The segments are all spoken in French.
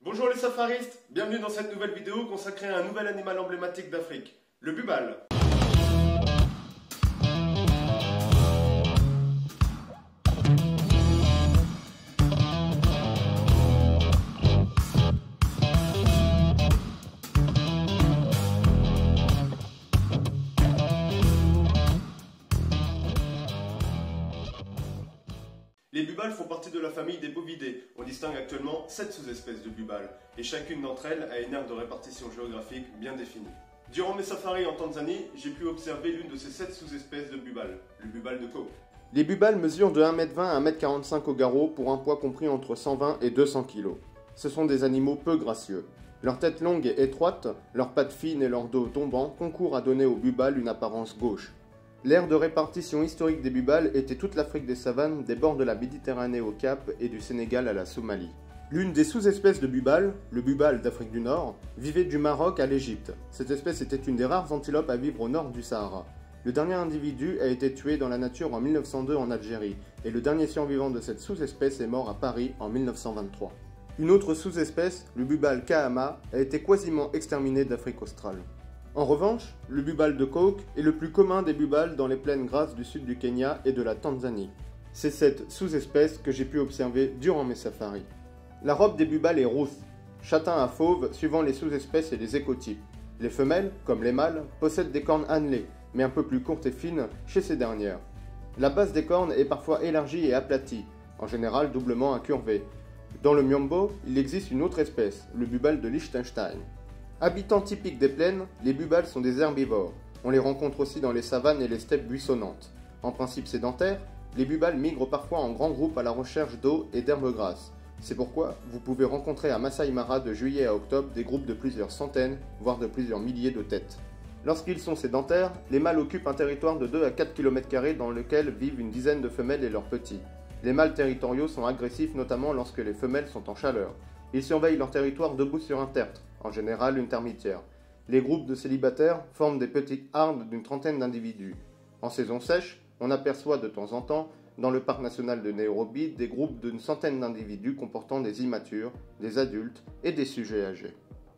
Bonjour les safaristes, bienvenue dans cette nouvelle vidéo consacrée à un nouvel animal emblématique d'Afrique, le bubal. Les bubals font partie de la famille des bovidés. On distingue actuellement 7 sous-espèces de bubal, et chacune d'entre elles a une aire de répartition géographique bien définie. Durant mes safaris en Tanzanie, j'ai pu observer l'une de ces 7 sous-espèces de bubal, le bubal de Coke. Les bubals mesurent de 1m20 à 1m45 au garrot pour un poids compris entre 120 et 200 kg. Ce sont des animaux peu gracieux. Leur tête longue et étroite, leurs pattes fines et leur dos tombant concourent à donner au bubal une apparence gauche. L'aire de répartition historique des bubals était toute l'Afrique des savanes, des bords de la Méditerranée au Cap et du Sénégal à la Somalie. L'une des sous-espèces de bubal, le bubal d'Afrique du Nord, vivait du Maroc à l'Égypte. Cette espèce était une des rares antilopes à vivre au nord du Sahara. Le dernier individu a été tué dans la nature en 1902 en Algérie, et le dernier survivant de cette sous-espèce est mort à Paris en 1923. Une autre sous-espèce, le bubal kahama, a été quasiment exterminée d'Afrique australe. En revanche, le bubal de Coke est le plus commun des bubals dans les plaines grasses du sud du Kenya et de la Tanzanie. C'est cette sous-espèce que j'ai pu observer durant mes safaris. La robe des bubals est rousse, châtain à fauve suivant les sous-espèces et les écotypes. Les femelles, comme les mâles, possèdent des cornes annelées, mais un peu plus courtes et fines chez ces dernières. La base des cornes est parfois élargie et aplatie, en général doublement incurvée. Dans le Miombo, il existe une autre espèce, le bubal de Liechtenstein. Habitants typiques des plaines, les bubals sont des herbivores. On les rencontre aussi dans les savanes et les steppes buissonnantes. En principe sédentaires, les bubals migrent parfois en grands groupes à la recherche d'eau et d'herbes grasses. C'est pourquoi vous pouvez rencontrer à Masai Mara de juillet à octobre des groupes de plusieurs centaines, voire de plusieurs milliers de têtes. Lorsqu'ils sont sédentaires, les mâles occupent un territoire de 2 à 4 km² dans lequel vivent une dizaine de femelles et leurs petits. Les mâles territoriaux sont agressifs notamment lorsque les femelles sont en chaleur. Ils surveillent leur territoire debout sur un tertre, en général une termitière. Les groupes de célibataires forment des petites hardes d'une trentaine d'individus. En saison sèche, on aperçoit de temps en temps, dans le parc national de Nairobi, des groupes d'une centaine d'individus comportant des immatures, des adultes et des sujets âgés.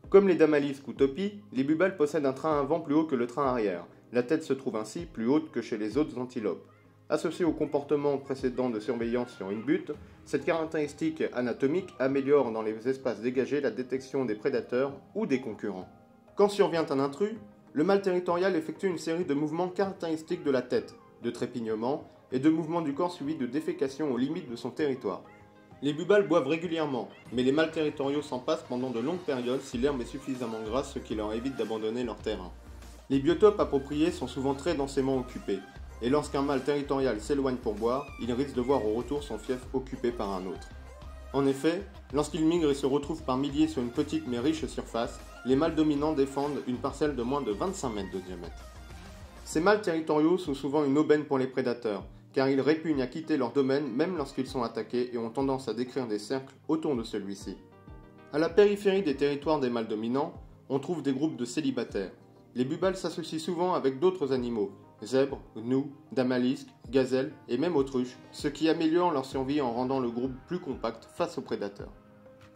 Comme les damalisques ou topis, les bubals possèdent un train avant plus haut que le train arrière. La tête se trouve ainsi plus haute que chez les autres antilopes. Associée au comportement précédent de surveillance sur une butte, cette caractéristique anatomique améliore dans les espaces dégagés la détection des prédateurs ou des concurrents. Quand survient un intrus, le mâle territorial effectue une série de mouvements caractéristiques de la tête, de trépignement et de mouvements du corps suivis de défécation aux limites de son territoire. Les bubals boivent régulièrement, mais les mâles territoriaux s'en passent pendant de longues périodes si l'herbe est suffisamment grasse, ce qui leur évite d'abandonner leur terrain. Les biotopes appropriés sont souvent très densément occupés, et lorsqu'un mâle territorial s'éloigne pour boire, il risque de voir au retour son fief occupé par un autre. En effet, lorsqu'ils migrent et se retrouvent par milliers sur une petite mais riche surface, les mâles dominants défendent une parcelle de moins de 25 mètres de diamètre. Ces mâles territoriaux sont souvent une aubaine pour les prédateurs, car ils répugnent à quitter leur domaine même lorsqu'ils sont attaqués et ont tendance à décrire des cercles autour de celui-ci. À la périphérie des territoires des mâles dominants, on trouve des groupes de célibataires. Les bubals s'associent souvent avec d'autres animaux, zèbres, gnous, damalisques, gazelles et même autruches, ce qui améliore leur survie en rendant le groupe plus compact face aux prédateurs.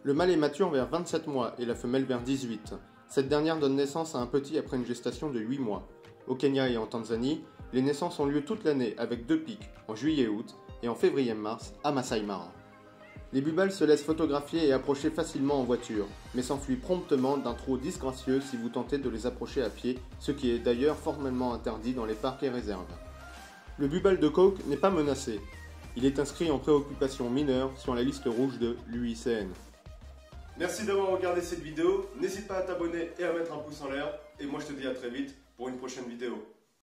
Le mâle est mature vers 27 mois et la femelle vers 18. Cette dernière donne naissance à un petit après une gestation de 8 mois. Au Kenya et en Tanzanie, les naissances ont lieu toute l'année avec 2 pics, en juillet et août, et en février-mars à Masai Mara. Les bubals se laissent photographier et approcher facilement en voiture, mais s'enfuient promptement d'un trot disgracieux si vous tentez de les approcher à pied, ce qui est d'ailleurs formellement interdit dans les parcs et réserves. Le bubal de Coke n'est pas menacé. Il est inscrit en préoccupation mineure sur la liste rouge de l'UICN. Merci d'avoir regardé cette vidéo, n'hésite pas à t'abonner et à mettre un pouce en l'air, et moi je te dis à très vite pour une prochaine vidéo.